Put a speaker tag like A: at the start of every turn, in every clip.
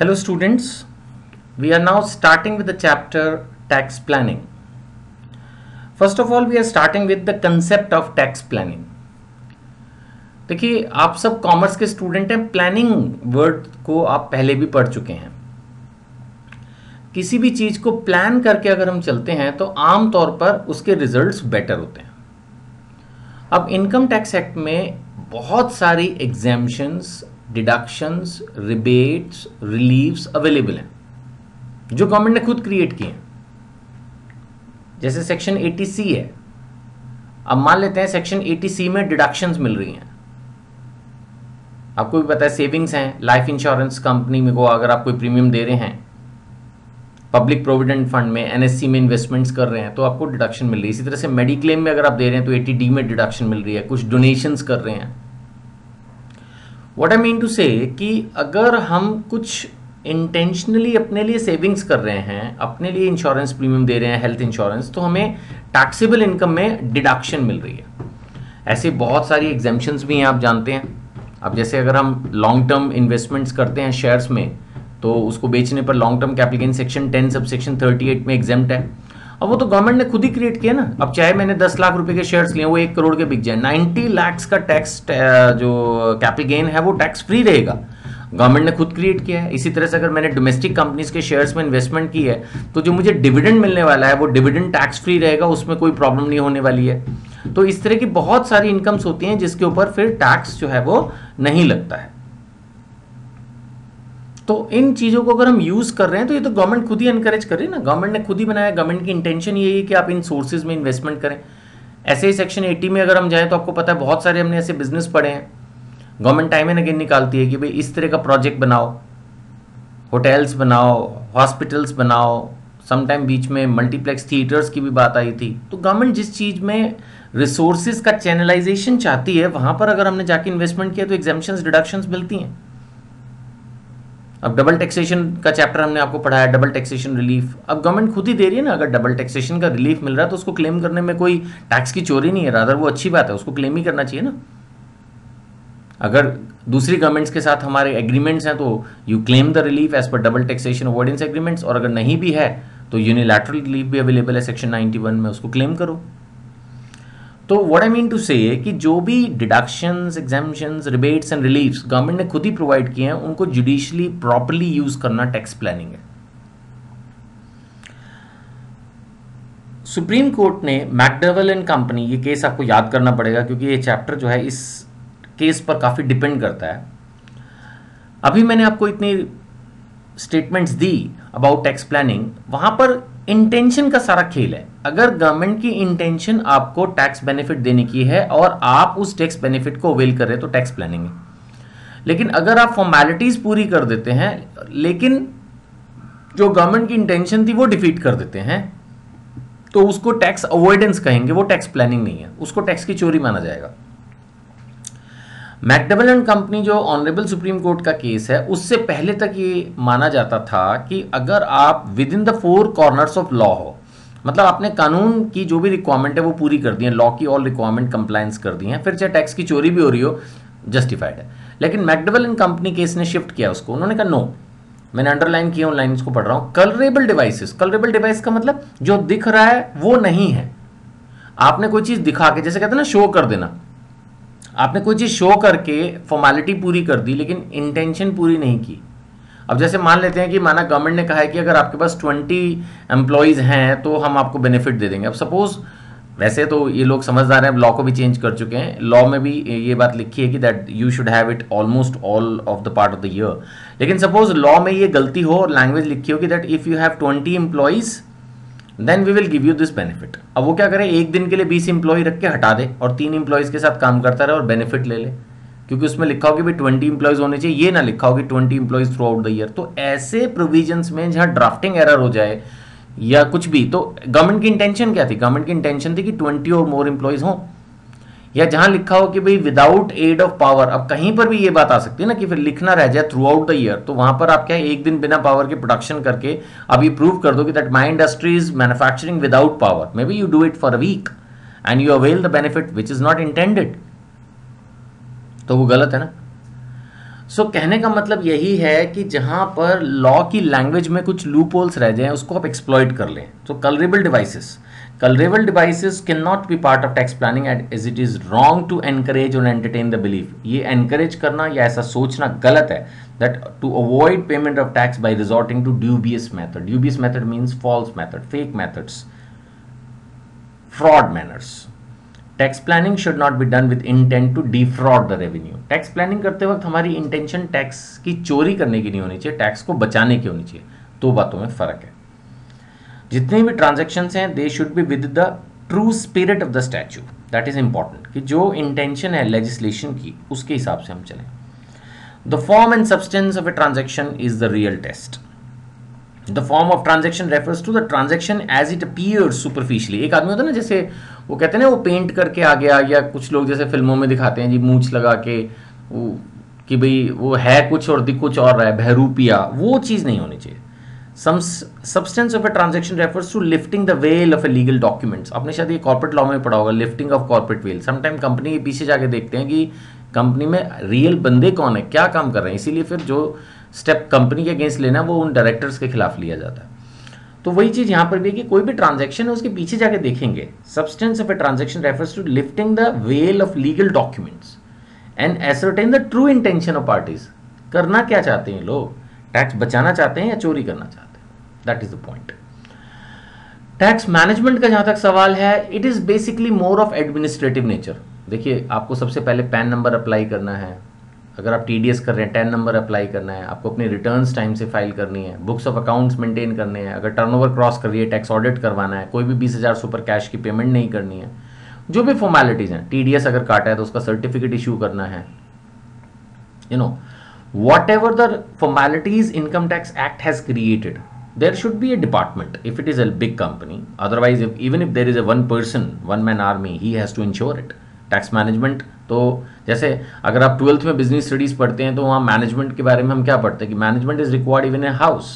A: Hello students, we are now starting with the chapter tax planning. First of all, we are starting with the concept of tax planning. देखिए, आप सब commerce के student हैं, planning word को आप पहले भी पढ़ चुके हैं। किसी भी चीज को प्लान करके अगर हम चलते हैं तो आम तौर पर उसके रिजल्ट्स बेटर होते हैं। अब इनकम टैक्स एक्ट में बहुत सारी exemptions, deductions, rebates, relieves available हैं जो गवर्नमेंट ने खुद क्रिएट किए हैं। जैसे सेक्शन 80C है। अब मान लेते हैं सेक्शन 80C में डिडक्शंस मिल रही हैं। आपको भी पता है सेविंग्स हैं, लाइफ इंश्योरेंस कंपनी में को अगर आप कोई प्रीमियम दे रहे हैं, पब्लिक प्रोविडेंट फंड में, एनएससी में इन्वेस्टमेंट्स कर रहे हैं तो आपको डिडक्शन मिल रही है। इसी तरह से मेडिक्लेम में अगर आप दे रहे हैं तो 80D में डिडक्शन मिल रही है। कुछ डोनेशंस कर रहे हैं। व्हाट आई मीन टू से कि अगर हम कुछ इंटेंशनली अपने लिए सेविंग्स कर रहे हैं, अपने लिए इंश्योरेंस प्रीमियम दे रहे हैं, हेल्थ इंश्योरेंस, तो हमें टैक्सेबल इनकम में डिडक्शन मिल रही है। ऐसे बहुत सारी एग्जेम्पशंस भी हैं, आप जानते हैं। अब जैसे अगर हम लॉन्ग टर्म इन्वेस्टमेंट्स करते हैं शेयर्स में तो उसको बेचने पर long term capital gain section 10 sub section 38 में एग्जेम्प्ट है। अब वो तो गवर्नमेंट ने खुद ही क्रिएट किया ना। अब चाहे मैंने 10 लाख रुपए के शेयर्स लिए, वो 1 करोड़ के बिक जाए, 90 लाख का टैक्स जो कैपिटल गेन है वो टैक्स फ्री रहेगा। गवर्नमेंट ने खुद क्रिएट किया है। इसी तरह से अगर मैंने डोमेस्टिक कंपनीज के शेयर्स में इन्वेस्टमेंट की है तो जो मुझे डिविडेंड मिलने वाला है वो डिविडेंड टैक्स फ्री रहेगा, उसमें कोई प्रॉब्लम नहीं होने वाली है। तो इस तरह की बहुत सारी इनकम्स होती हैं जिसके ऊपर फिर टैक्स जो है वो नहीं लगता है। तो इन चीजों को अगर हम यूज कर रहे हैं तो ये तो गवर्नमेंट खुद ही एनकरेज कर रही है ना। गवर्नमेंट ने खुद ही बनाया। गवर्नमेंट की इंटेंशन यही है कि आप इन सोर्सेज में इन्वेस्टमेंट करें। ऐसे ही सेक्शन 80 में अगर हम जाएं तो आपको पता है बहुत सारे हमने ऐसे बिजनेस पढ़े हैं। गवर्नमेंट टाइम एंड अगेन निकालती है कि भाई इस तरह का प्रोजेक्ट बनाओ, होटल्स बनाओ, हॉस्पिटल्स बनाओ। समटाइम बीच में मल्टीप्लेक्स थिएटर्स की भी बात आई थी। तो गवर्नमेंट जिस चीज में रिसोर्सेज का चैनलाइजेशन चाहती है वहां पर अगर हमने जाके इन्वेस्टमेंट किया तो एग्जेम्पशंस, डिडक्शंस मिलती हैं। अब डबल टैक्सेशन का चैप्टर हमने आपको पढ़ाया, डबल टैक्सेशन रिलीफ। अब गवर्नमेंट खुद ही दे रही है ना। अगर डबल टैक्सेशन का रिलीफ मिल रहा है तो उसको क्लेम करने में कोई टैक्स की चोरी नहीं है, रादर वो अच्छी बात है, उसको क्लेम ही करना चाहिए ना। अगर दूसरी गवर्नमेंट्स के साथ हमारे एग्रीमेंट्स हैं तो you claim the relief as per double taxation avoidance agreements, और अगर नहीं भी है तो यूनिलैटरल रिलीफ भी अवेलेबल है सेक्शन 91 में, उसको क्लेम करो। तो व्हाट आई मीन टू से कि जो भी deductions, exemptions, rebates and reliefs government ने खुद ही प्रोवाइड किए हैं उनको जुडिशली प्रॉपर्ली यूज करना टैक्स प्लानिंग है। सुप्रीम कोर्ट ने मैकडॉवेल एंड कंपनी, ये केस आपको याद करना पड़ेगा क्योंकि ये चैप्टर जो है इस केस पर काफी डिपेंड करता है। अभी मैंने आपको इतनी statements the about tax planning, वहां पर इंटेंशन का सारा खेल है। अगर गवर्नमेंट की इंटेंशन आपको टैक्स बेनिफिट देने की है और आप उस टैक्स बेनिफिट को अवेल कर रहे हैं तो टैक्स प्लानिंग है। लेकिन अगर आप फॉर्मेलिटीज पूरी कर देते हैं लेकिन जो गवर्नमेंट की इंटेंशन थी वो डिफीट कर देते हैं तो उसको टैक्स अवॉइडेंस कहेंगे, वो टैक्स प्लानिंग नहीं है, उसको टैक्स की चोरी माना जाएगा। मैकडॉवेल एंड कंपनी जो ऑनरेबल सुप्रीम कोर्ट का केस है उससे पहले तक ये माना जाता था कि अगर आप with in the 4 corners of law हो, मतलब आपने कानून की जो भी रिक्वायरमेंट है वो पूरी कर दी है, लॉ की ऑल रिक्वायरमेंट कंप्लायंस कर दी है, फिर चाहे टैक्स की चोरी भी हो रही हो, जस्टिफाइड है। लेकिन मैकडॉवेल एंड कंपनी केस ने शिफ्ट किया उसको। उन्होंने कहा नो, मैंने अंडरलाइन किया, ऑनलाइन इसको पढ़ रहा हूं, कलरेबल डिवाइसेस। कलरेबल डिवाइस का मतलब जो दिख रहा है वो नहीं है। आपने कोई चीज दिखा के, जैसे कहते हैं ना शो कर देना, आपने कोई चीज शो करके फॉर्मेलिटी पूरी कर दी लेकिन इंटेंशन पूरी नहीं की। अब जैसे मान लेते हैं कि माना गवर्नमेंट ने कहा है कि अगर आपके पास 20 एम्प्लॉयज हैं तो हम आपको बेनिफिट दे देंगे। अब सपोज, वैसे तो ये लोग समझदार हैं, लॉ को भी चेंज कर चुके हैं, लॉ में भी ये बात लिखी है कि that you should have it almost all of the part of the year. लेकिन सपोज लॉ में ये गलती हो और लैंग्वेज लिखी हो कि that if you have 20 employees then we will give you this benefit. अब वो क्या करे, एक दिन के लिए 20 एम्प्लॉय रख के हटा दे और 3 एम्प्लॉयज के साथ काम करता रहे और बेनिफिट ले ले, क्योंकि उसमें लिखा हो कि भाई 20 एम्प्लॉयज होने चाहिए, ये ना लिखा हो कि 20 employees through out the year. तो ऐसे प्रोविजंस में जहां ड्राफ्टिंग एरर हो जाए या कुछ भी, तो गवर्नमेंट की इंटेंशन क्या थी? गवर्नमेंट की इंटेंशन थी कि 20 और मोर एम्प्लॉयज हों, या जहां लिखा हो कि भाई विदाउट एड ऑफ पावर। अब कहीं पर भी ये बात आ सकती है ना कि फिर लिखना रह जाए थ्रू आउट द ईयर, तो वहां पर आप क्या एक दिन बिना पावर के प्रोडक्शन करके अब ये प्रूव कर दो कि that my industry is manufacturing without power, may be you do it for a week and you avail the benefit which is not intended, तो वो गलत है ना। सो कहने का मतलब यही है कि जहां पर लॉ की लैंग्वेज में कुछ लूप होल्स रह जाएं उसको आप एक्सप्लॉइट कर लें. So colourable devices can not be part of tax planning as it is wrong to encourage और एंटरटेन द बिलीफ. ये एनकरेज करना या ऐसा सोचना गलत है that to avoid payment of tax by resorting to dubious method. Dubious method means false method, fake methods, fraud manners. Tax planning should not be done with intent to defraud the revenue. Tax planning करते वक्त हमारी intention tax की चोरी करने की नहीं होनी चाहिए, टैक्स को बचाने की होनी चाहिए. दो बातों में फर्क है. जितने भी ट्रांजैक्शंस हैं they should be with the true spirit of the statue. That is important कि जो इंटेंशन है लेजिस्लेशन की उसके हिसाब से हम चलें. The form and substance of a transaction is the real test. The form of transaction refers to the transaction as it appears superficially. एक आदमी होता है ना, जैसे वो कहते हैं ना वो पेंट करके आ गया, या कुछ लोग जैसे फिल्मों में दिखाते हैं जी मूंछ लगा के कि भाई वो है कुछ और दिख कुछ और रहा है, बहरूपिया. वो चीज़ नहीं होनी चाहिए. Some substance of a transaction refers to lifting the veil of a legal documents. आपने शायद ये कॉर्पोरेट लॉ में पढ़ा होगा, lifting of corporate veil. Sometime company के पीछे जाके देखते हैं कि कंपनी में रियल बंदे कौन है, क्या काम कर रहे हैं, इसीलिए फिर जो स्टेप कंपनी के अगेंस्ट लेना वो उन डायरेक्टर्स के खिलाफ लिया जाता है. तो वही चीज़ यहाँ पर भी है कि कोई भी ट्रांजैक्शन है उसके पीछे जाके देखेंगे. Substance of a transaction refers to lifting the veil of legal documents and ascertain the true intention of parties. करना क्या चाहते हैं लोग, टैक्स बचाना चाहते हैं या चोरी करना चाहते हैं. That is the point. Tax management का जहाँ तक सवाल है, it is basically more of administrative nature. देखिए, आपको सबसे पहले पैन नंबर अप्लाई करना है. अगर आप टीडीएस कर रहे हैं, 10 नंबर अप्लाई करना है. आपको अपनी रिटर्न्स टाइम से फाइल करनी है, बुक्स ऑफ अकाउंट्स मेंटेन करने हैं. अगर टर्नओवर क्रॉस कर रही है, टैक्स ऑडिट करवाना है. कोई भी 20,000 सुपर कैश की पेमेंट नहीं करनी है. जो भी फॉर्मेलिटीज़ हैं, टीडीएस अगर काटा है तो उसका सर्टिफिकेट इशू करना है. You know, what ever the formalities income tax act has created, there should be a department if it is a big company. Otherwise, even if there is a one man army, he has to ensure it. Tax management, तो जैसे अगर आप 12th में business studies पढ़ते हैं तो वहाँ management के बारे में हम क्या पढ़ते हैं कि management is required even a house.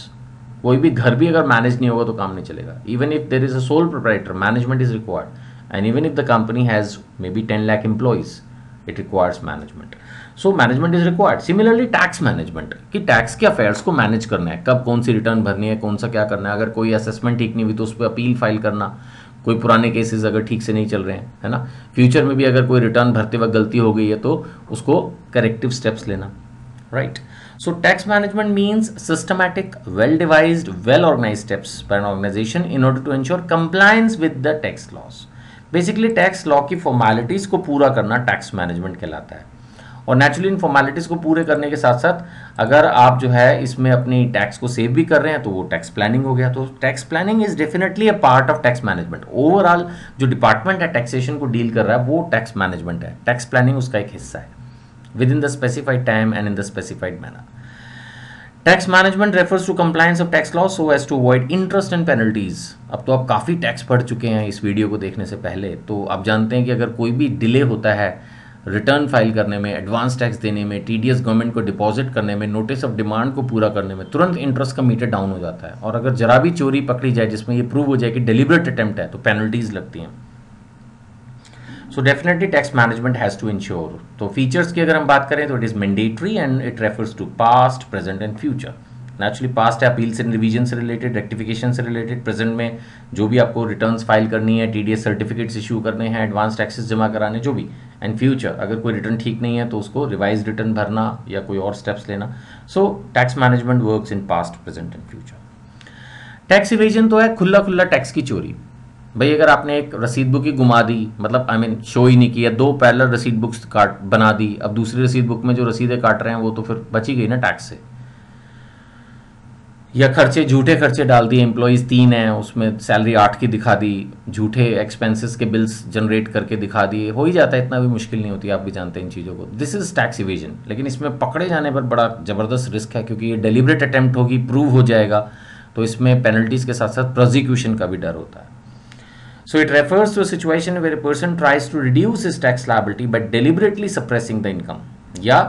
A: कोई भी घर भी अगर मैनेज नहीं होगा तो काम नहीं चलेगा. Even if there is a sole proprietor, management is required. And even if the company has may be 10 lakh employees, it requires management. So management is required. Similarly tax management, कि टैक्स के affairs को manage करना है, कब कौन सी return भरनी है, कौन सा क्या करना है. अगर कोई असेसमेंट ठीक नहीं हुई तो उस पर अपील फाइल करना. कोई पुराने केसेस अगर ठीक से नहीं चल रहे हैं, है ना. फ्यूचर में भी अगर कोई रिटर्न भरते वक्त गलती हो गई है तो उसको करेक्टिव स्टेप्स लेना. Right. So tax management means systematic, well devised, well organised steps by an organisation in order to ensure compliance with the tax laws. Basically tax law की फॉर्मेलिटीज़ को पूरा करना टैक्स मैनेजमेंट कहलाता है. और naturally in formalities को पूरे करने के साथ साथ अगर आप जो है इसमें अपनी टैक्स को सेव भी कर रहे हैं तो वो टैक्स प्लानिंग हो गया. तो tax planning is definitely a part of tax management. Overall जो डिपार्टमेंट है टैक्सेशन को डील कर रहा है वो टैक्स मैनेजमेंट है. टैक्स प्लानिंग उसका एक हिस्सा है within the specified time and in the specified manner. Tax management refers to compliance of tax law so as to avoid interest and penalties. अब तो आप काफ़ी टैक्स पढ़ चुके हैं इस वीडियो को देखने से पहले, तो आप जानते हैं कि अगर कोई भी डिले होता है रिटर्न फाइल करने में, एडवांस टैक्स देने में, टीडीएस गवर्नमेंट को डिपॉजिट करने में, नोटिस ऑफ डिमांड को पूरा करने में, तुरंत इंटरेस्ट का मीटर डाउन हो जाता है. और अगर जरा भी चोरी पकड़ी जाए जिसमें ये प्रूव हो जाए कि डेलिबरेट अटेम्प्ट है तो पेनल्टीज लगती हैं. So definitely tax management has to ensure. तो फीचर्स की अगर हम बात करें तो it is mandatory and it refers to past, present and future. Naturally past है अपील से, रिवीजन से रिलेटेड, रेक्टिफिकेशन से रिलेटेड. प्रेजेंट में जो भी आपको रिटर्न्स फाइल करनी है, टीडीएस सर्टिफिकेट्स इशू करने हैं, एडवांस टैक्सेस जमा कराने, जो भी. एंड फ्यूचर, अगर कोई रिटर्न ठीक नहीं है तो उसको रिवाइज रिटर्न भरना या कोई और स्टेप्स लेना. सो tax management works in past, present and future. Tax evasion तो है खुला खुला टैक्स की चोरी. भाई अगर आपने एक रसीद बुक ही घुमा दी, मतलब शो ही नहीं किया, 2 पैरेलल रसीद बुक्स काट बना दी, अब दूसरी रसीद बुक में जो रसीदें काट रहे हैं वो तो फिर बची गई ना टैक्स से. या खर्चे, झूठे खर्चे डाल दिए, एम्प्लॉयज़ 3 हैं उसमें सैलरी 8 की दिखा दी, झूठे एक्सपेंसेस के बिल्स जनरेट करके दिखा दिए. हो ही जाता है, इतना भी मुश्किल नहीं होती, आप भी जानते हैं इन चीज़ों को. This is tax evasion. लेकिन इसमें पकड़े जाने पर बड़ा ज़बरदस्त रिस्क है क्योंकि ये डेलिबरेट अटेम्प्ट होगी, प्रूव हो जाएगा, तो इसमें पेनल्टीज़ के साथ साथ प्रोसिक्यूशन का भी डर होता है. So it refers to a situation where a person tries to reduce his tax liability by deliberately suppressing the income या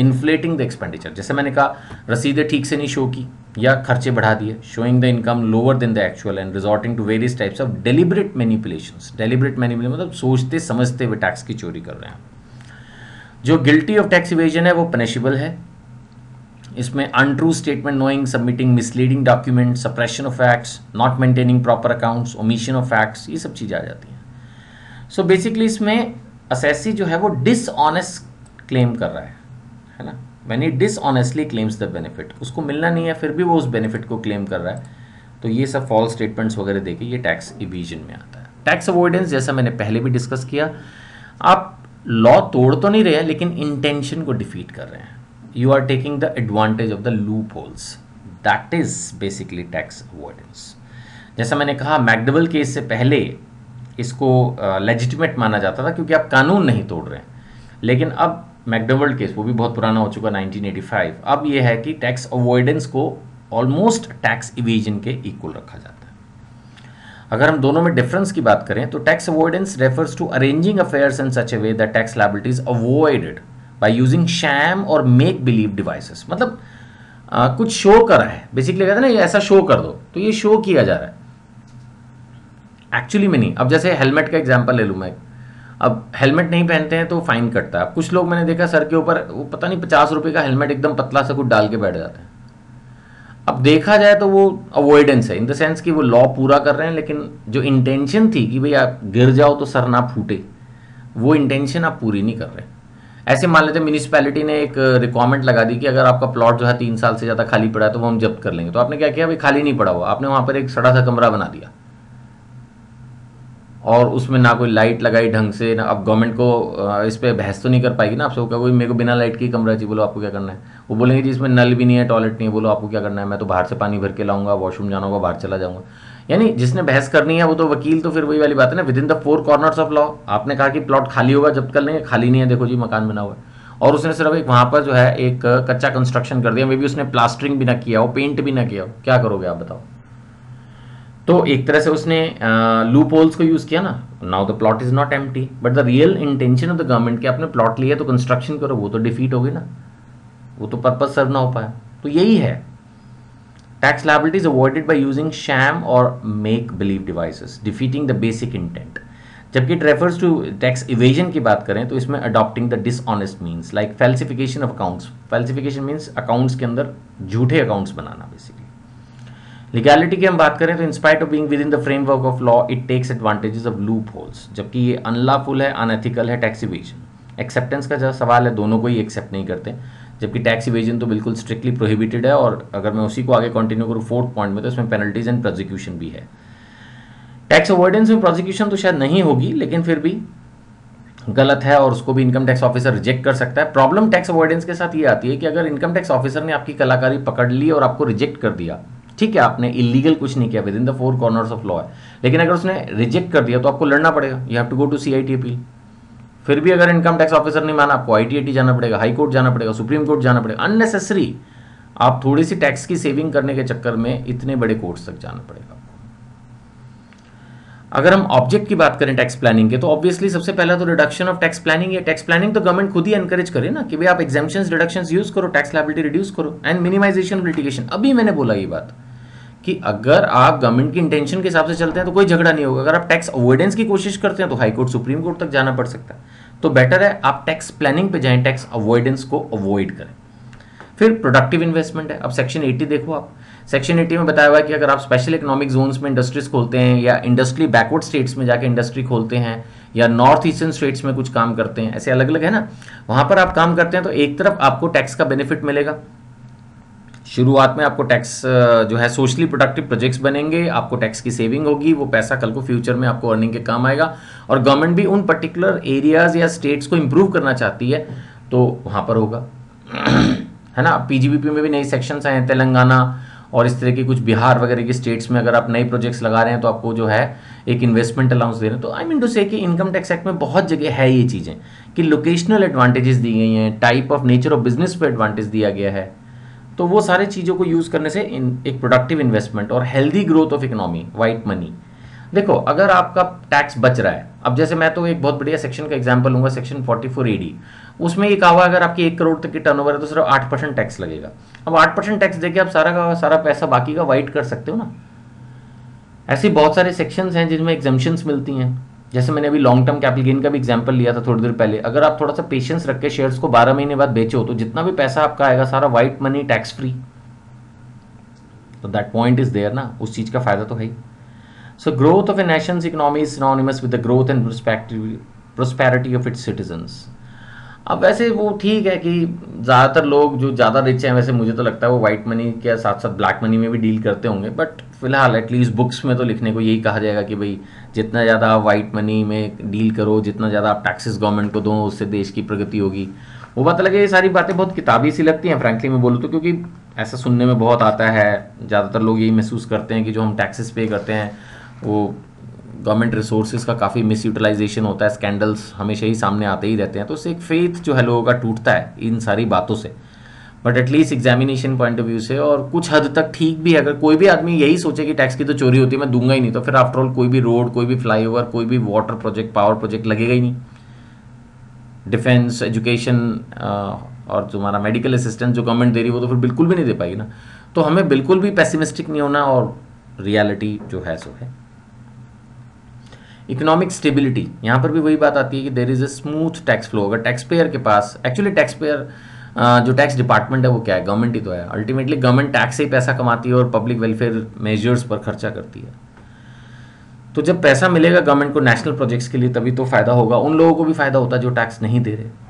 A: inflating the expenditure. जैसे मैंने कहा रसीदें ठीक से नहीं शो की या खर्चे बढ़ा दिए, showing the income lower than the actual and resorting to various types of deliberate manipulations. Deliberate manipulation मतलब सोचते समझते हुए टैक्स की चोरी कर रहे हैं. जो guilty of tax evasion है वो punishable है. इसमें untrue statement, knowing, submitting misleading document, suppression of facts, not maintaining proper accounts, omission of facts, ये सब चीज़ें आ जाती हैं। सो बेसिकली इसमें असेसी जो है वो डिसऑनेस्ट क्लेम कर रहा है ना। When he dishonestly claims the benefit, उसको मिलना नहीं है फिर भी वो उस बेनिफिट को क्लेम कर रहा है, तो ये सब फॉल्स स्टेटमेंट्स वगैरह देके ये टैक्स इवीजन में आता है। टैक्स अवॉइडेंस जैसा मैंने पहले भी डिस्कस किया, आप लॉ तोड़ तो नहीं रहे हैं लेकिन इंटेंशन को डिफीट कर रहे हैं। You are taking the advantage of the loopholes, that is basically tax avoidance. जैसा मैंने कहा मैकडवेल केस से पहले इसको लेजिटिमेट माना जाता था क्योंकि आप कानून नहीं तोड़ रहे हैं, लेकिन अब मैकडवेल केस वो भी बहुत पुराना हो चुका 1985, अब ये है कि टैक्स अवॉइडेंस को ऑलमोस्ट टैक्स इवेजन के इक्वल रखा जाता है। अगर हम दोनों में डिफरेंस की बात करें तो tax avoidance refers to arranging affairs in such a way that tax liability is avoided by using sham और मेक बिलीव डिवाइसेस। मतलब कुछ शो कर रहा है, बेसिकली कहते हैं ना ये ऐसा शो कर दो, तो ये शो किया जा रहा है, एक्चुअली में नहीं। अब जैसे हेलमेट का एग्जांपल ले लूँ मैं, अब हेलमेट नहीं पहनते हैं तो फाइन कटता है। अब कुछ लोग मैंने देखा सर के ऊपर वो पता नहीं 50 रुपये का हेलमेट एकदम पतला सा कुछ डाल के बैठ जाते हैं। अब देखा जाए तो वो अवॉइडेंस है इन द सेंस कि वो लॉ पूरा कर रहे हैं, लेकिन जो इंटेंशन थी कि भाई आप गिर जाओ तो सर ना फूटे, वो इंटेंशन आप पूरी नहीं कर रहे। ऐसे मान लेते म्यूनिसिपैलिटी ने एक रिक्वायरमेंट लगा दी कि अगर आपका प्लॉट जो है 3 साल से ज़्यादा खाली पड़ा है तो वो हम जब्त कर लेंगे। तो आपने क्या किया, भाई खाली नहीं पड़ा हुआ, आपने वहाँ पर एक सड़ा सा कमरा बना दिया और उसमें ना कोई लाइट लगाई ढंग से ना। अब गवर्नमेंट को इस पर बहस तो नहीं कर पाएगी ना आपसे, वो क्या कोई मेरे को बिना लाइट की कमरा चाहिए, बोलो आपको क्या करना है। वो बोलेंगे जी इसमें नल भी नहीं है, टॉयलेट नहीं है, बोलो आपको क्या करना है, मैं तो बाहर से पानी भर के लाऊंगा, वॉशरूम जाना होगा, बाहर चला जाऊंगा। यानी जिसने बहस करनी है वो तो वकील, तो फिर वही वाली बात है ना, with in the 4 corners of law. आपने कहा कि प्लॉट खाली होगा जब्त कर लेंगे, खाली नहीं है, देखो जी मकान बना हुआ है, और उसने सिर्फ एक वहाँ पर जो है एक कच्चा कंस्ट्रक्शन कर दिया, मे भी उसने प्लास्टरिंग भी ना किया हो, पेंट भी ना किया हो, क्या करोगे आप बताओ। तो एक तरह से उसने लूप होल्स को यूज किया ना। Now the plot is not empty but the real intention of the government कि आपने प्लॉट लिया तो कंस्ट्रक्शन करो, वो तो डिफीट हो गई ना, वो तो पर्पस सर्व ना हो पाया। तो यही है tax liability is avoided by using sham और make believe devices defeating the basic intent. जबकि it refers to tax evasion की बात करें तो इसमें adopting the dishonest means like falsification of accounts. Falsification means accounts के अंदर झूठे अकाउंट्स बनाना बेसिकली। लीगैलिटी की हम बात करें तो in spite of being within the framework of law it takes advantages of loopholes, जबकि ये अनलॉफुल है, अनएथिकल है टैक्स इवेजन। एक्सेप्टेंस का जो सवाल है दोनों को ही एक्सेप्ट नहीं करते, जबकि टैक्स इवेजन तो बिल्कुल स्ट्रिक्टली प्रोहिबिटेड है। और अगर मैं उसी को आगे कंटिन्यू करूँ 4th पॉइंट में तो इसमें पेनल्टीज एंड प्रोसिक्यूशन भी है। टैक्स अवॉइडेंस में प्रोसिक्यूशन तो शायद नहीं होगी, लेकिन फिर भी गलत है और उसको भी इनकम टैक्स ऑफिसर रिजेक्ट कर सकता है। प्रॉब्लम टैक्स अवॉइडेंस के साथ ये आती है कि अगर इनकम टैक्स ऑफिसर ने आपकी कलाकारी पकड़ ली और आपको रिजेक्ट कर दिया, ठीक है आपने इलीगल कुछ नहीं किया, with in the 4 corners of law है, लेकिन अगर उसने रिजेक्ट कर दिया तो आपको लड़ना पड़ेगा, you have to go to CIT appeal. फिर भी अगर इनकम टैक्स ऑफिसर नहीं माना, आपको ITAT जाना पड़ेगा, हाई कोर्ट जाना पड़ेगा, सुप्रीम कोर्ट जाना पड़ेगा, अननेसेसरी। आप थोड़ी सी टैक्स की सेविंग करने के चक्कर में इतने बड़े कोर्ट्स तक जाना पड़ेगा। अगर हम ऑब्जेक्ट की बात करें टैक्स प्लानिंग के तो ऑब्वियसली सबसे पहला तो रिडक्शन ऑफ टैक्स प्लानिंग है। टैक्स प्लानिंग तो गवर्नमेंट खुद ही एनकरेज करे ना कि भाई आप एग्जाम्पशंस रिडक्शंस यूज करो, टैक्स लायबिलिटी रिड्यूस करो, एंड मिनिमाइजेशन ऑफ लिटिगेशन। अभी मैंने बोला ये बात कि अगर आप गवर्नमेंट की इंटेंशन के हिसाब से चलते हैं तो कोई झगड़ा नहीं होगा। अगर आप टैक्स अवॉइडेंस की कोशिश करते हैं तो हाई कोर्ट सुप्रीम कोर्ट तक जाना पड़ सकता है। तो बेटर है आप टैक्स प्लानिंग पे जाएं, टैक्स अवॉइडेंस को अवॉइड करें। फिर प्रोडक्टिव इन्वेस्टमेंट है। अब सेक्शन 80 देखो आप, सेक्शन 80 में बताया हुआ है कि अगर आप स्पेशल इकोनॉमिक जोन्स में इंडस्ट्रीज खोलते हैं या इंडस्ट्री बैकवर्ड स्टेट्स में जाके इंडस्ट्री खोलते हैं या नॉर्थ ईस्टर्न स्टेट्स में कुछ काम करते हैं, ऐसे अलग अलग है ना, वहां पर आप काम करते हैं तो एक तरफ आपको टैक्स का बेनिफिट मिलेगा। शुरुआत में आपको टैक्स जो है सोशली प्रोडक्टिव प्रोजेक्ट्स बनेंगे, आपको टैक्स की सेविंग होगी, वो पैसा कल को फ्यूचर में आपको अर्निंग के काम आएगा। और गवर्नमेंट भी उन पर्टिकुलर एरियाज या स्टेट्स को इंप्रूव करना चाहती है तो वहां पर होगा है ना। PGBP में भी नई सेक्शंस आए हैं, तेलंगाना और इस तरह के कुछ बिहार वगैरह के स्टेट्स में अगर आप नए प्रोजेक्ट्स लगा रहे हैं तो आपको जो है एक इन्वेस्टमेंट अलाउंस दे रहे हैं। तो आई मीन टू से कि इनकम टैक्स एक्ट में बहुत जगह है ये चीज़ें कि लोकेशनल एडवांटेजेस दी गई हैं, type of nature of business पे एडवांटेज दिया गया है। तो वो सारे चीज़ों को यूज़ करने से एक प्रोडक्टिव इन्वेस्टमेंट और healthy growth of economy, white money. देखो अगर आपका टैक्स बच रहा है, अब जैसे मैं तो एक बहुत बढ़िया सेक्शन का एग्जांपल लूंगा, सेक्शन 44AD, उसमें ये कहा हुआ अगर आपकी 1 करोड़ तक की टर्नओवर है तो सिर्फ 8% टैक्स लगेगा। अब 8% टैक्स देके आप सारा का सारा पैसा बाकी का वाइट कर सकते हो ना। ऐसी बहुत सारे सेक्शंस हैं जिनमें एग्जम्पशंस मिलती हैं। जैसे मैंने अभी लॉन्ग टर्म कैपिटल गेन का भी एग्जांपल लिया था थोड़ी देर पहले, अगर आप थोड़ा सा पेशेंस रख के शेयर्स को 12 महीने बाद बेचो तो जितना भी पैसा आपका आएगा सारा वाइट मनी टैक्स फ्री। तो दैट पॉइंट इज देयर ना, उस चीज का फायदा तो है ही। So growth of a nations economy is synonymous with the growth and prosperity of its citizens. अब वैसे वो ठीक है कि ज़्यादातर लोग जो ज़्यादा रिच हैं, वैसे मुझे तो लगता है वो वाइट मनी के साथ साथ ब्लैक मनी में भी डील करते होंगे, बट फिलहाल एटलीस्ट बुक्स में तो लिखने को यही कहा जाएगा कि भाई जितना ज़्यादा आप वाइट मनी में डील करो, जितना ज़्यादा आप टैक्सेस गवर्नमेंट को दो, उससे देश की प्रगति होगी। वो बात अलग है, ये सारी बातें बहुत किताबी सी लगती हैं फ्रैंकली मैं बोलूँ तो, क्योंकि ऐसा सुनने में बहुत आता है, ज़्यादातर लोग यही महसूस करते हैं कि जो हम टैक्सेस पे करते हैं वो गवर्नमेंट रिसोर्सेज का काफ़ी मिस यूटिलाइजेशन होता है, स्कैंडल्स हमेशा ही सामने आते ही रहते हैं, तो उससे एक फेथ जो है लोगों का टूटता है इन सारी बातों से। But at least examination point of view से और कुछ हद तक ठीक भी है। अगर कोई भी आदमी यही सोचे कि टैक्स की तो चोरी होती है, मैं दूंगा ही नहीं, तो फिर आफ्टरऑल कोई भी रोड, कोई भी फ्लाईओवर, कोई भी वाटर प्रोजेक्ट, पावर प्रोजेक्ट लगेगा ही नहीं। डिफेंस, एजुकेशन और तुम्हारा मेडिकल असिस्टेंस जो गवर्नमेंट दे रही है वो तो फिर बिल्कुल भी नहीं दे पाएगी ना। तो हमें बिल्कुल भी पेसिमिस्टिक नहीं होना, और रियलिटी जो है सो है। इकोनॉमिक स्टेबिलिटी, यहाँ पर भी वही बात आती है कि there is a smooth tax flow. अगर टैक्स पेयर के पास, एक्चुअली टैक्स पेयर जो टैक्स डिपार्टमेंट है वो क्या है, गवर्नमेंट ही तो है। अल्टीमेटली गवर्नमेंट टैक्स से ही पैसा कमाती है और पब्लिक वेलफेयर मेजर्स पर खर्चा करती है। तो जब पैसा मिलेगा गवर्नमेंट को नेशनल प्रोजेक्ट्स के लिए तभी तो फायदा होगा, उन लोगों को भी फायदा होता है जो टैक्स नहीं दे रहे।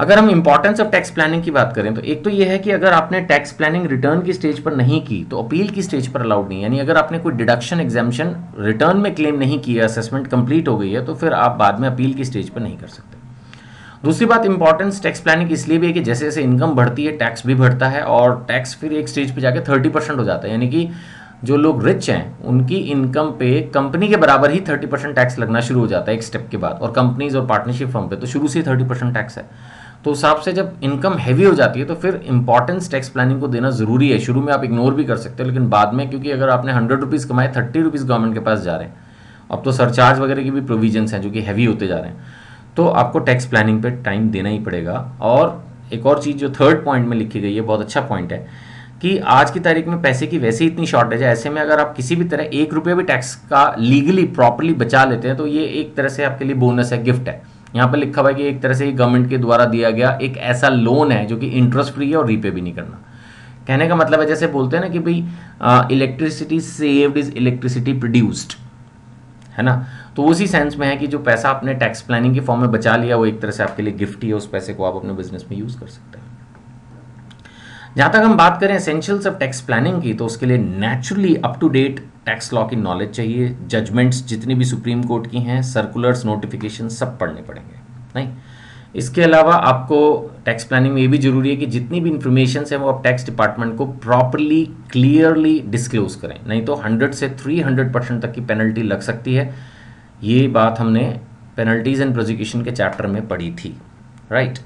A: अगर हम इंपॉर्टेंस ऑफ टैक्स प्लानिंग की बात करें तो एक तो ये है कि अगर आपने टैक्स प्लानिंग रिटर्न की स्टेज पर नहीं की तो अपील की स्टेज पर अलाउड नहीं है। यानी अगर आपने कोई डिडक्शन एग्जाम्पशन रिटर्न में क्लेम नहीं किया, असेसमेंट कंप्लीट हो गई है, तो फिर आप बाद में अपील की स्टेज पर नहीं कर सकते। दूसरी बात, इंपॉर्टेंस टैक्स प्लानिंग इसलिए भी है कि जैसे जैसे इनकम बढ़ती है टैक्स भी बढ़ता है, और टैक्स फिर एक स्टेज पे जाके 30% हो जाता है। यानी कि जो लोग रिच हैं उनकी इनकम पे कंपनी के बराबर ही 30% टैक्स लगना शुरू हो जाता है एक स्टेप के बाद, और कंपनीज और पार्टनरशिप फर्म पे तो शुरू से ही 30% टैक्स है। तो उस हिसाब से जब इनकम हैवी हो जाती है तो फिर इंपॉर्टेंस टैक्स प्लानिंग को देना जरूरी है। शुरू में आप इग्नोर भी कर सकते हो, लेकिन बाद में क्योंकि अगर आपने 100 रुपीज़ कमाए, 30 रुपीज़ गवर्नमेंट के पास जा रहे हैं, अब तो सरचार्ज वगैरह की भी प्रोविजंस हैं जो कि हैवी होते जा रहे हैं, तो आपको टैक्स प्लानिंग पे टाइम देना ही पड़ेगा। और एक और चीज़ जो थर्ड पॉइंट में लिखी गई है, बहुत अच्छा पॉइंट है कि आज की तारीख में पैसे की वैसे ही इतनी शॉर्टेज है, ऐसे में अगर आप किसी भी तरह 1 रुपया भी टैक्स का लीगली प्रॉपरली बचा लेते हैं तो ये एक तरह से आपके लिए बोनस है, गिफ्ट है। यहाँ पर लिखा हुआ है कि एक तरह से गवर्नमेंट के द्वारा दिया गया एक ऐसा लोन है जो कि इंटरेस्ट फ्री है और रीपे भी नहीं करना। कहने का मतलब है, जैसे बोलते हैं ना कि भाई electricity saved is electricity produced, है ना। तो उसी सेंस में है कि जो पैसा आपने टैक्स प्लानिंग के फॉर्म में बचा लिया वो एक तरह से आपके लिए गिफ्ट ही है, उस पैसे को आप अपने बिजनेस में यूज कर सकते हैं। जहां तक हम बात करें एसेंशियल्स ऑफ टैक्स प्लानिंग की, तो उसके लिए naturally up to date tax law की नॉलेज चाहिए। जजमेंट्स जितनी भी सुप्रीम कोर्ट की हैं, सर्कुलर्स, नोटिफिकेशन सब पढ़ने पड़ेंगे। नहीं, इसके अलावा आपको टैक्स प्लानिंग में ये भी जरूरी है कि जितनी भी इंफॉर्मेशन है वो आप टैक्स डिपार्टमेंट को प्रॉपरली क्लियरली डिस्क्लोज करें, नहीं तो 100 से 300% तक की पेनल्टी लग सकती है। ये बात हमने पेनल्टीज एंड प्रोसिक्यूशन के चैप्टर में पढ़ी थी, राइट।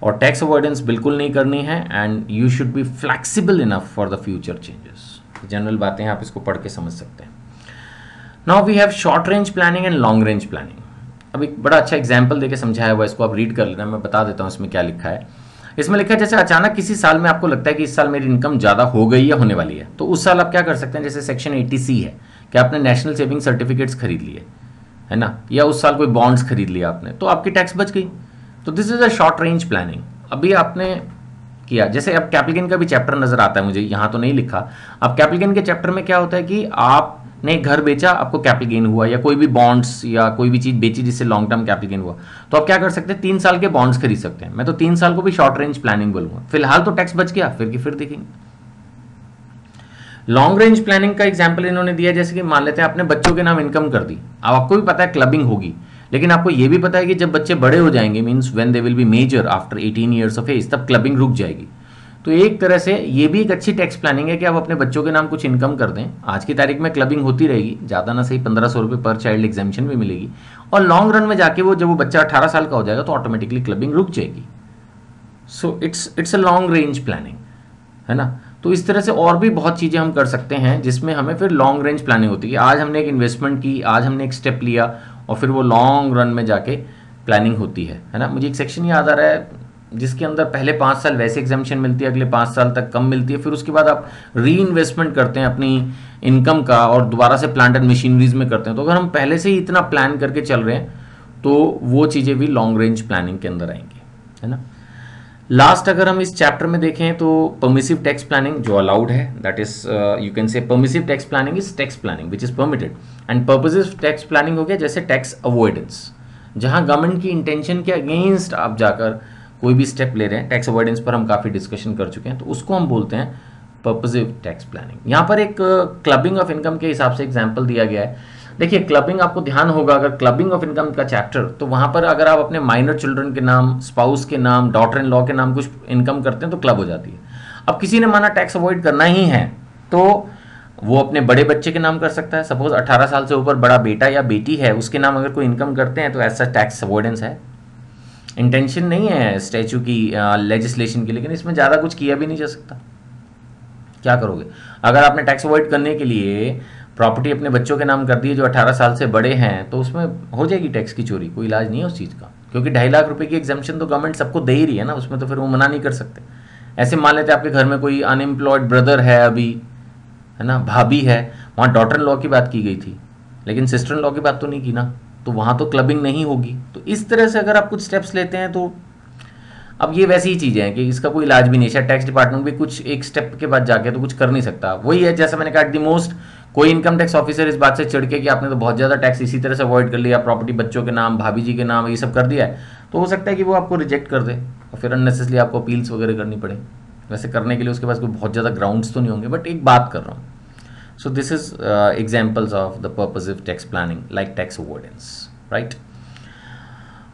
A: और टैक्स अवॉइडेंस बिल्कुल नहीं करनी है, and you should be flexible enough for the future changes. General बातें आप इसको पढ़ के समझ सकते हैं। Now we have short range planning and long range planning. अब एक बड़ा अच्छा एग्जाम्पल देके समझाया हुआ है, इसको आप रीड कर लेना, मैं बता देता हूँ इसमें क्या लिखा है। इसमें लिखा है जैसे अचानक किसी साल में आपको लगता है कि इस साल मेरी इनकम ज़्यादा हो गई या होने वाली है, तो उस साल आप क्या कर सकते हैं, जैसे सेक्शन 80C है कि आपने नेशनल सेविंग सर्टिफिकेट्स खरीद लिए, है ना, या उस साल कोई बॉन्ड्स खरीद लिया आपने, तो आपकी टैक्स बच गई। तो this is a short range planning. अभी आपने किया, जैसे अब कैपिटल गेन का भी चैप्टर नजर आता है मुझे, यहाँ तो नहीं लिखा। अब कैपिटल गेन के चैप्टर में क्या होता है कि आपने घर बेचा, आपको कैपिटल गेन हुआ, या कोई भी बॉन्ड्स या कोई भी चीज बेची जिससे लॉन्ग टर्म कैपिटल गेन हुआ, तो आप क्या कर सकते हैं, 3 साल के बॉन्ड्स खरीद सकते हैं। मैं तो 3 साल को भी शॉर्ट रेंज प्लानिंग बोलूंगा। फिलहाल तो टैक्स बच गया, फिर की फिर देखेंगे। लॉन्ग रेंज प्लानिंग का एग्जाम्पल इन्होंने दिया, जैसे कि मान लेते हैं आपने बच्चों के नाम इनकम कर दी। अब आपको भी पता है क्लबिंग होगी, लेकिन आपको यह भी पता है कि जब बच्चे बड़े हो जाएंगे, means when they will be major after 18 years of age, तब क्लबिंग रुक जाएगी। तो एक तरह से ये भी एक अच्छी टैक्स प्लानिंग है कि आप अपने बच्चों के नाम कुछ इनकम कर दें। आज की तारीख में क्लबिंग होती रहेगी, ज़्यादा ना सही 1500 रुपये पर चाइल्ड एग्जामिशन भी मिलेगी, और लॉन्ग रन में जाके वो जब वो बच्चा 18 साल का हो जाएगा तो ऑटोमेटिकली क्लबिंग रुक जाएगी। So it's a long range planning, है ना। तो इस तरह से और भी बहुत चीज़ें हम कर सकते हैं जिसमें हमें फिर लॉन्ग रेंज प्लानिंग होती है। आज हमने एक इन्वेस्टमेंट की, आज हमने एक स्टेप लिया, और फिर वो लॉन्ग रन में जाके प्लानिंग होती है ना। मुझे एक सेक्शन याद आ रहा है जिसके अंदर पहले 5 साल वैसे एग्जामेशन मिलती है, अगले 5 साल तक कम मिलती है, फिर उसके बाद आप री इन्वेस्टमेंट करते हैं अपनी इनकम का और दोबारा से प्लांट एंड मशीनरीज में करते हैं। तो अगर हम पहले से ही इतना प्लान करके चल रहे हैं तो वो चीज़ें भी लॉन्ग रेंज प्लानिंग के अंदर आएंगी, है ना। लास्ट अगर हम इस चैप्टर में देखें तो परमिसिव टैक्स प्लानिंग जो अलाउड है, that is you can say permissive tax planning is tax planning which is permitted, and purposive tax planning हो गया जैसे टैक्स अवॉइडेंस, जहां गवर्नमेंट की इंटेंशन के अगेंस्ट आप जाकर कोई भी स्टेप ले रहे हैं। टैक्स अवॉइडेंस पर हम काफ़ी डिस्कशन कर चुके हैं, तो उसको हम बोलते हैं पर्पसिव टैक्स प्लानिंग। यहाँ पर एक क्लबिंग ऑफ इनकम के हिसाब से एग्जाम्पल दिया गया है। देखिए क्लबिंग, आपको ध्यान होगा अगर क्लबिंग ऑफ इनकम का चैप्टर, तो वहां पर अगर आप अपने माइनर चिल्ड्रन के नाम, स्पाउस के नाम, डॉटर इन लॉ के नाम कुछ इनकम करते हैं तो क्लब हो जाती है। अब किसी ने माना टैक्स अवॉइड करना ही है तो वो अपने बड़े बच्चे के नाम कर सकता है। सपोज 18 साल से ऊपर बड़ा बेटा या बेटी है, उसके नाम अगर कोई इनकम करते हैं तो ऐसा टैक्स अवॉइडेंस है। इंटेंशन नहीं है स्टैचू की लेजिस्लेशन की, लेकिन इसमें ज़्यादा कुछ किया भी नहीं जा सकता। क्या करोगे अगर आपने टैक्स अवॉइड करने के लिए प्रॉपर्टी अपने बच्चों के नाम कर दी है जो 18 साल से बड़े हैं, तो उसमें हो जाएगी टैक्स की चोरी, कोई इलाज नहीं है उस चीज़ का, क्योंकि 2.5 लाख रुपए की एग्जाम्पशन तो गवर्नमेंट सबको दे ही रही है ना, उसमें तो फिर वो मना नहीं कर सकते। ऐसे मान लेते आपके घर में कोई अनएम्प्लॉयड ब्रदर है अभी, है ना, भाभी है, वहाँ डॉटर इन लॉ की बात की गई थी लेकिन सिस्टर इन लॉ की बात तो नहीं की ना, तो वहाँ तो क्लबिंग नहीं होगी। तो इस तरह से अगर आप कुछ स्टेप्स लेते हैं तो अब ये वैसी ही चीज़ें हैं कि इसका कोई इलाज भी नहीं है। टैक्स डिपार्टमेंट भी कुछ एक स्टेप के बाद जाके तो कुछ कर नहीं सकता। वही है जैसा मैंने कहा, एट द मोस्ट कोई इनकम टैक्स ऑफिसर इस बात से चिढ़ के कि आपने तो बहुत ज़्यादा टैक्स इसी तरह से अवॉइड कर लिया, प्रॉपर्टी बच्चों के नाम, भाभी जी के नाम, ये सब कर दिया है, तो हो सकता है कि वो आपको रिजेक्ट कर दे और फिर अननेसेसरी आपको अपील्स वगैरह करनी पड़े। वैसे करने के लिए उसके पास कोई बहुत ज़्यादा ग्राउंड्स तो नहीं होंगे, बट एक बात कर रहा हूँ। So this is examples of the purposive tax planning like tax avoidance, right.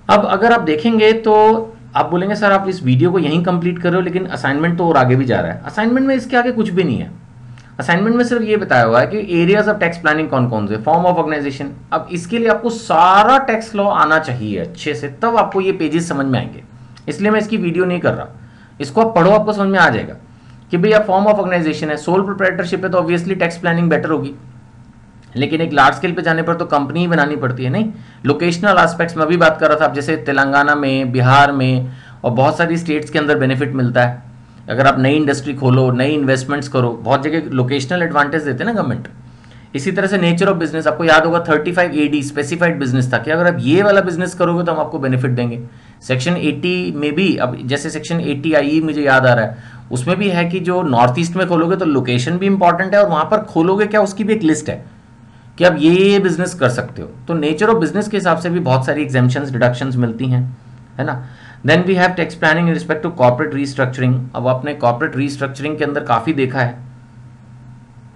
A: अब अगर आप देखेंगे तो आप बोलेंगे सर आप इस वीडियो को यहीं कंप्लीट कर रहे हो, लेकिन असाइनमेंट तो और आगे भी जा रहा है। असाइनमेंट में इसके आगे कुछ भी नहीं है। असाइनमेंट में सिर्फ ये बताया हुआ है कि एरियाज ऑफ टैक्स प्लानिंग कौन कौन से, फॉर्म ऑफ ऑर्गेनाइजेशन। अब इसके लिए आपको सारा टैक्स लॉ आना चाहिए अच्छे से, तब आपको ये पेजेस समझ में आएंगे। इसलिए मैं इसकी वीडियो नहीं कर रहा, इसको आप पढ़ो, आपको समझ में आ जाएगा कि भैया फॉर्म ऑफ ऑर्गेनाइजेशन है, सोल प्रोप्राइटरशिप है, तो ऑब्वियसली टैक्स प्लानिंग बेटर होगी। लेकिन एक लार्ज स्केल पे जाने पर तो कंपनी ही बनानी पड़ती है। नहीं, लोकेशनल एस्पेक्ट्स में भी बात कर रहा था, अब जैसे तेलंगाना में, बिहार में और बहुत सारी स्टेट्स के अंदर बेनिफिट मिलता है। अगर आप नई इंडस्ट्री खोलो, नई इन्वेस्टमेंट्स करो, बहुत जगह लोकेशनल एडवांटेज देते हैं ना गवर्नमेंट। इसी तरह से नेचर ऑफ बिजनेस, आपको याद होगा 35 AD स्पेसिफाइड बिजनेस था कि अगर आप ये वाला बिजनेस करोगे तो हम आपको बेनिफिट देंगे। सेक्शन 80 में भी, अब जैसे सेक्शन 80 आई मुझे याद आ रहा है, उसमें भी है कि जो नॉर्थ ईस्ट में खोलोगे तो लोकेशन भी इंपॉर्टेंट है और वहां पर खोलोगे क्या उसकी भी एक लिस्ट है कि आप ये बिजनेस कर सकते हो। तो नेचर ऑफ बिजनेस के हिसाब से भी बहुत सारी एग्जेम्पशंस, डिडक्शंस मिलती हैं, है ना। Then we have tax planning in respect to corporate restructuring. अब आपने कॉर्पोरेट रीस्ट्रक्चरिंग के अंदर काफ़ी देखा है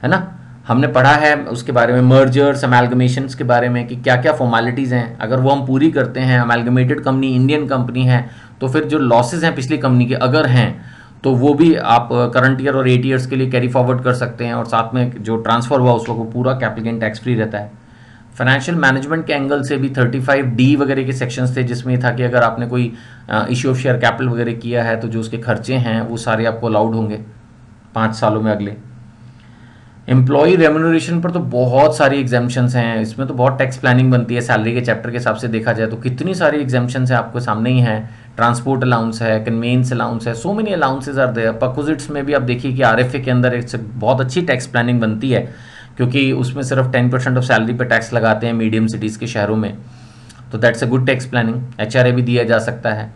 A: ना, हमने पढ़ा है उसके बारे में, मर्जर्स, अमेलगमेशंस के बारे में कि क्या क्या फॉर्मेलिटीज़ हैं, अगर वो हम पूरी करते हैं, अमेलगमेटेड कंपनी इंडियन कंपनी है, तो फिर जो लॉसेज हैं पिछली कंपनी के अगर हैं तो वो भी आप करंट ईयर और 8 ईयर्स के लिए कैरी फॉरवर्ड कर सकते हैं, और साथ में जो ट्रांसफर हुआ उस वक्त पूरा कैपिटल गेन टैक्स फ्री रहता है। फाइनेंशियल मैनेजमेंट के एंगल से भी 35D वगैरह के सेक्शंस थे, जिसमें था कि अगर आपने कोई इश्यू ऑफ शेयर कैपिटल वगैरह किया है तो जो उसके खर्चे हैं वो सारे आपको अलाउड होंगे 5 सालों में अगले। एम्प्लॉय रेम्यूनरेशन पर तो बहुत सारी एग्जाम्पशंस हैं, इसमें तो बहुत टैक्स प्लानिंग बनती है। सैलरी के चैप्टर के हिसाब से देखा जाए तो कितनी सारी एग्जाम्पशंस हैं, आपके सामने ही है। ट्रांसपोर्ट अलाउंस है, कन्वेंस अलाउंस है, so many allowances are there. Perquisites में भी आप देखिए कि RFA के अंदर एक बहुत अच्छी टैक्स प्लानिंग बनती है, क्योंकि उसमें सिर्फ 10% ऑफ सैलरी पर टैक्स लगाते हैं मीडियम सिटीज़ के शहरों में, तो that's a good tax planning. HRA भी दिया जा सकता है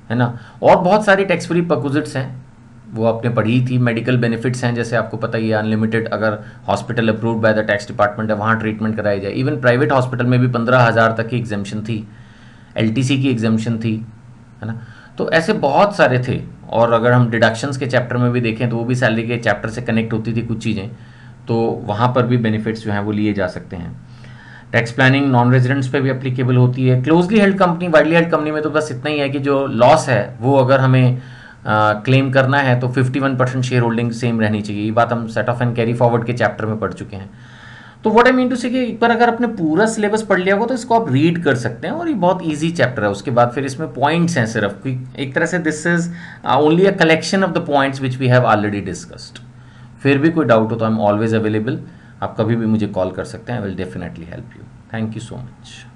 A: ना। और बहुत सारी टैक्स फ्री परक्विजिट्स हैं, वो आपने पढ़ी थी। मेडिकल बेनिफिट्स हैं, जैसे आपको पता ही है अनलिमिटेड, अगर hospital approved by the tax department है वहाँ ट्रीटमेंट कराई जाए। इवन प्राइवेट हॉस्पिटल में भी 15,000 तक की एग्जाम्पशन थी, LTC की एग्जाम्पशन थी, है ना। तो ऐसे बहुत सारे थे। और अगर हम डिडक्शंस के चैप्टर में भी देखें तो वो भी सैलरी के चैप्टर से कनेक्ट होती थी कुछ चीज़ें, तो वहाँ पर भी बेनिफिट्स जो हैं वो लिए जा सकते हैं। टैक्स प्लानिंग नॉन रेजिडेंट्स पे भी एप्लीकेबल होती है। Closely held company, widely held company में तो बस इतना ही है कि जो लॉस है वो अगर हमें क्लेम करना है तो 51% शेयर होल्डिंग सेम रहनी चाहिए। ये बात हम set of and carry forward के चैप्टर में पढ़ चुके हैं। तो व्हाट आई मीन टू से कि एक बार अगर आपने पूरा सिलेबस पढ़ लिया हो तो इसको आप रीड कर सकते हैं, और ये बहुत इजी चैप्टर है। उसके बाद फिर इसमें पॉइंट्स हैं सिर्फ, एक तरह से this is only a collection of the points which we have already discussed. फिर भी कोई डाउट हो तो आई एम ऑलवेज अवेलेबल, आप कभी भी मुझे कॉल कर सकते हैं, I will definitely help you. Thank you so much.